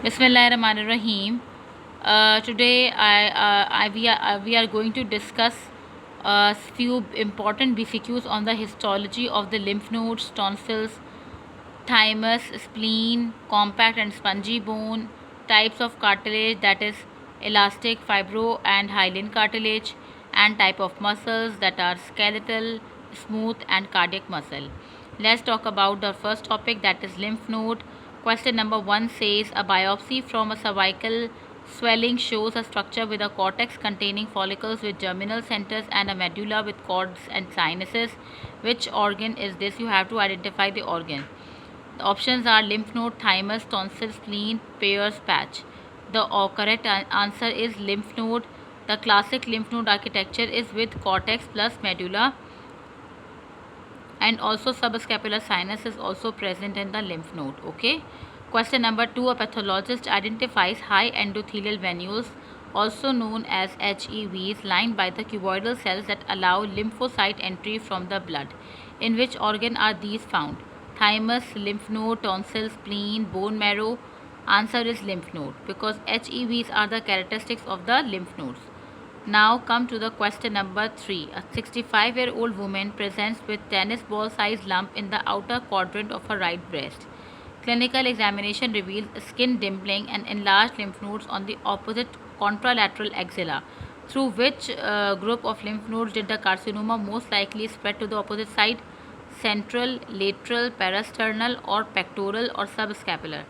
Bismillahirrahmanirrahim. Today we are going to discuss a few important BCQs on the histology of the lymph nodes, tonsils, thymus, spleen, compact and spongy bone, types of cartilage, that is elastic, fibro and hyaline cartilage, and type of muscles, that are skeletal, smooth and cardiac muscle. Let's talk about the first topic, that is lymph node. Question number 1 says a biopsy from a cervical swelling shows a structure with a cortex containing follicles with germinal centers and a medulla with cords and sinuses. Which organ is this? You have to identify the organ. The options are lymph node, thymus, tonsil, spleen, Peyer's patch. The correct answer is lymph node. The classic lymph node architecture is with cortex plus medulla, and also subscapular sinus is also present in the lymph node. Okay. Question number 2, a pathologist identifies high endothelial venules, also known as HEVs, lined by the cuboidal cells that allow lymphocyte entry from the blood. In which organ are these found? Thymus, lymph node, tonsil, spleen, bone marrow. Answer is lymph node, because HEVs are the characteristics of the lymph nodes. Now come to the question number 3. A 65-year-old woman presents with tennis ball sized lump in the outer quadrant of her right breast. Clinical examination reveals skin dimpling and enlarged lymph nodes on the opposite contralateral axilla. Through which group of lymph nodes did the carcinoma most likely spread to the opposite side? Central, lateral, parasternal, or pectoral or subscapular?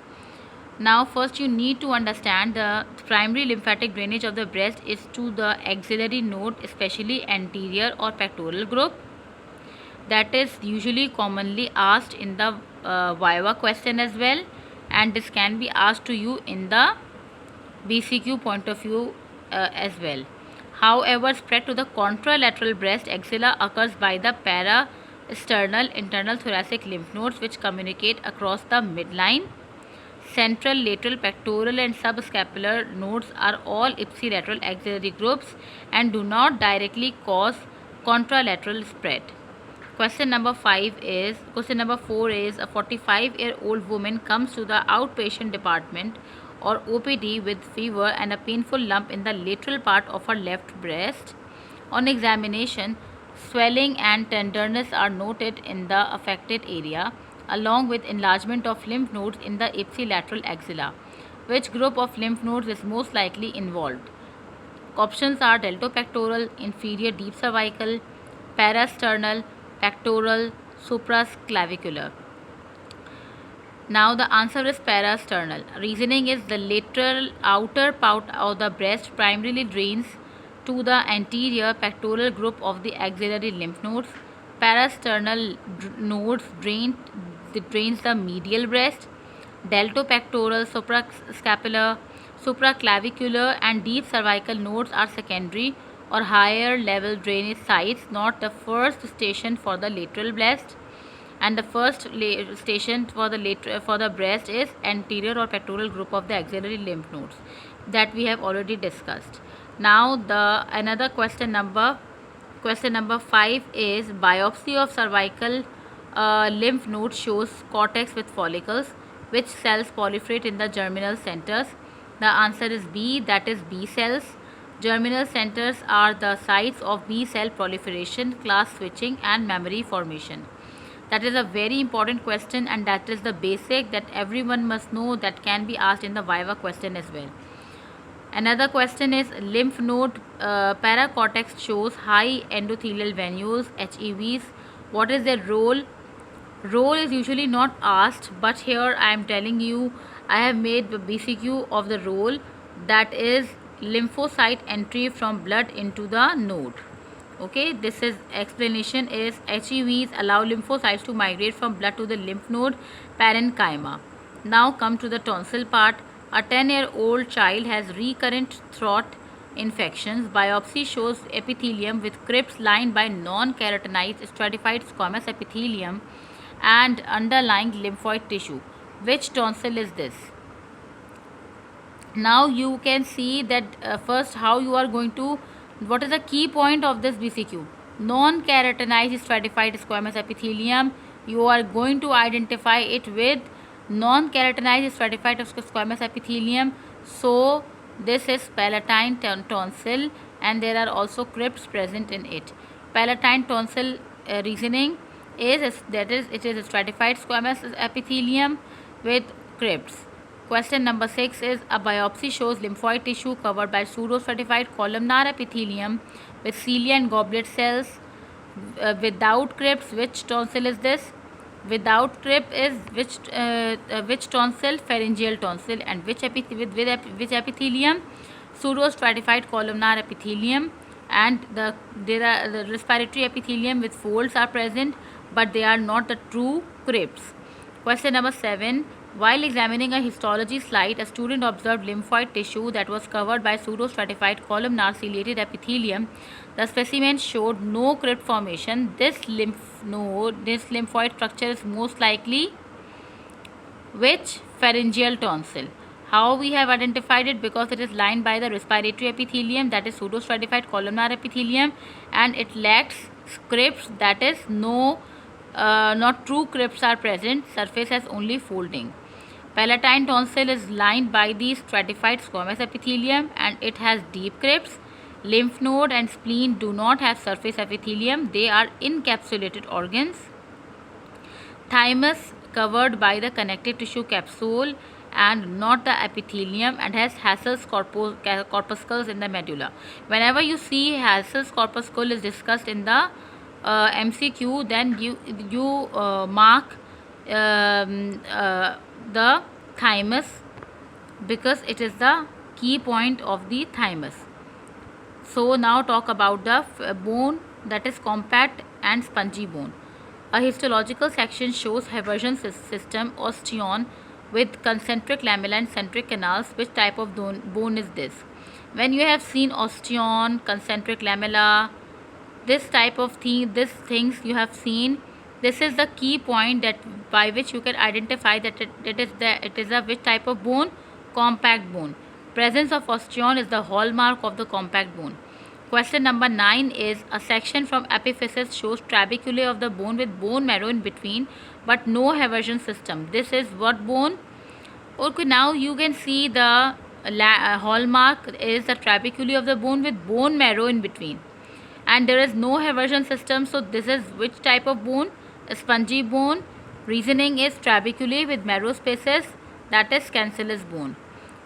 Now first you need to understand the primary lymphatic drainage of the breast is to the axillary node, especially anterior or pectoral group. That is usually commonly asked in the Viva question as well, and this can be asked to you in the BCQ point of view as well. However, spread to the contralateral breast axilla occurs by the parasternal internal thoracic lymph nodes, which communicate across the midline. Central, lateral, pectoral and subscapular nodes are all ipsilateral axillary groups and do not directly cause contralateral spread. Question number 4 is a 45-year-old woman comes to the outpatient department or OPD with fever and a painful lump in the lateral part of her left breast. On examination, swelling and tenderness are noted in the affected area, along with enlargement of lymph nodes in the ipsilateral axilla. Which group of lymph nodes is most likely involved? Options are deltopectoral, inferior deep cervical, parasternal, pectoral, supraclavicular. Now the answer is parasternal. Reasoning is the lateral outer part of the breast primarily drains to the anterior pectoral group of the axillary lymph nodes. Parasternal nodes drains the medial breast. Deltopectoral, suprascapular, supraclavicular and deep cervical nodes are secondary or higher level drainage sites, not the first station for the lateral breast. And the first station for the breast is anterior or pectoral group of the axillary lymph nodes, that we have already discussed. Now the another question number 5 is biopsy of cervical lymph node shows cortex with follicles. Which cells proliferate in the germinal centers? The answer is B, that is B cells. Germinal centers are the sites of B cell proliferation, class switching and memory formation. That is a very important question, and that is the basic that everyone must know, that can be asked in the Viva question as well. Another question is lymph node paracortex shows high endothelial venules, HEVs. What is their role? Role is usually not asked, but here I am telling you, I have made the BCQ of the role, that is lymphocyte entry from blood into the node. Okay, this is explanation is HEVs allow lymphocytes to migrate from blood to the lymph node parenchyma. Now come to the tonsil part. A 10-year-old child has recurrent throat infections. Biopsy shows epithelium with crypts lined by non-keratinized stratified squamous epithelium and underlying lymphoid tissue. Which tonsil is this? Now you can see that first how you are going to, what is the key point of this BCQ? Non-keratinized stratified squamous epithelium. You are going to identify it with Non-keratinized stratified squamous epithelium. So this is palatine tonsil, and there are also crypts present in it. Palatine tonsil reasoning is that is it is a stratified squamous epithelium with crypts. Question number 6 is a biopsy shows lymphoid tissue covered by pseudo-stratified columnar epithelium with cilia and goblet cells without crypts. Which tonsil is this? Without crypt is which tonsil? Pharyngeal tonsil. And which which epithelium? Pseudo stratified columnar epithelium. And there are the respiratory epithelium with folds are present, but they are not the true crypts. Question number 7. While examining a histology slide, a student observed lymphoid tissue that was covered by pseudo-stratified columnar ciliated epithelium. The specimen showed no crypt formation. This lymphoid structure is most likely which? Pharyngeal tonsil. How we have identified it? Because it is lined by the respiratory epithelium, that is pseudo-stratified columnar epithelium, and it lacks crypts, that is not true crypts are present. Surface has only folding. Palatine tonsil is lined by the stratified squamous epithelium and it has deep crypts. Lymph node and spleen do not have surface epithelium. They are encapsulated organs. Thymus covered by the connective tissue capsule and not the epithelium, and has Hassel's corpuscles in the medulla. Whenever you see Hassel's corpuscle is discussed in the MCQ, then you mark the thymus, because it is the key point of the thymus. So now talk about the bone, that is compact and spongy bone. A histological section shows Haversian system osteon with concentric lamella and centric canals. Which type of bone is this? When you have seen osteon, concentric lamella, this type of things you have seen, this is the key point that by which you can identify that it is a which type of bone? Compact bone. Presence of osteon is the hallmark of the compact bone. Question number 9 is a section from epiphysis shows trabeculae of the bone with bone marrow in between but no Haversian system. This is what bone? Okay, now you can see the hallmark is the trabeculae of the bone with bone marrow in between, and there is no Haversian system. So this is which type of bone? A spongy bone. Reasoning is trabeculae with marrow spaces, that is cancellous bone.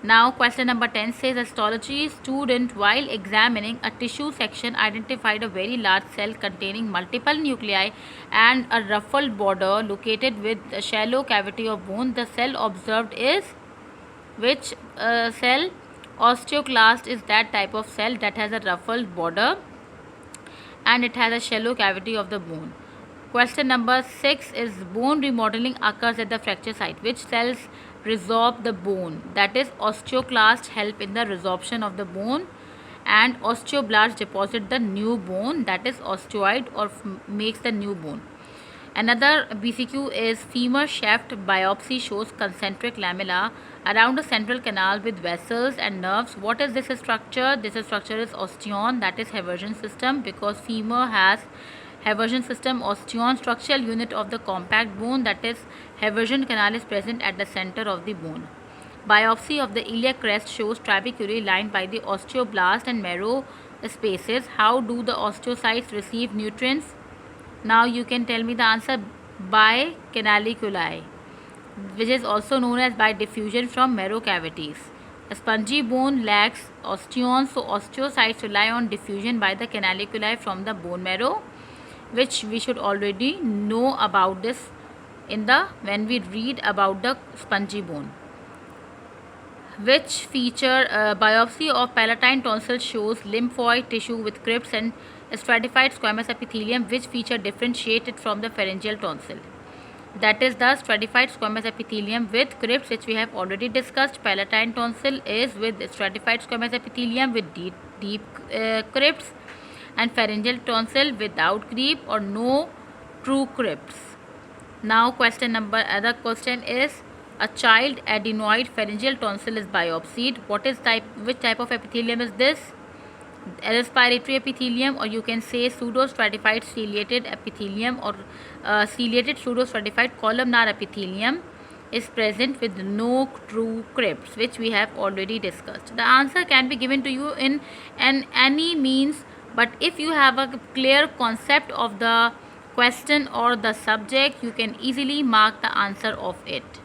Now question number 10 says a histology student while examining a tissue section identified a very large cell containing multiple nuclei and a ruffled border located with a shallow cavity of bone. The cell observed is which cell? Osteoclast is that type of cell that has a ruffled border and it has a shallow cavity of the bone. Question number 6 is bone remodeling occurs at the fracture site. Which cells resorb the bone? That is osteoclasts help in the resorption of the bone and osteoblasts deposit the new bone, that is osteoid, or makes the new bone. Another BCQ is femur shaft biopsy shows concentric lamella around a central canal with vessels and nerves. What is this structure? This structure is osteon, that is Haversian system, because femur has Haversian system. Osteon, structural unit of the compact bone, that is Haversian canal is present at the center of the bone. Biopsy of the iliac crest shows trabeculae lined by the osteoblast and marrow spaces. How do the osteocytes receive nutrients? Now you can tell me the answer. By canaliculi, which is also known as by diffusion from marrow cavities. A spongy bone lacks osteon, so osteocytes rely on diffusion by the canaliculi from the bone marrow, which we should already know about this when we read about the spongy bone. Which feature biopsy of palatine tonsil shows lymphoid tissue with crypts and stratified squamous epithelium, which feature differentiated from the pharyngeal tonsil. That is the stratified squamous epithelium with crypts, which we have already discussed. Palatine tonsil is with stratified squamous epithelium with deep crypts, and pharyngeal tonsil without crypt or no true crypts. Now other question is a child adenoid pharyngeal tonsil is biopsied. Which type of epithelium is this? A respiratory epithelium, or you can say pseudo-stratified ciliated epithelium, or ciliated pseudo-stratified columnar epithelium. is present with no true crypts, which we have already discussed. The answer can be given to you in any means, but if you have a clear concept of the question or the subject, you can easily mark the answer of it.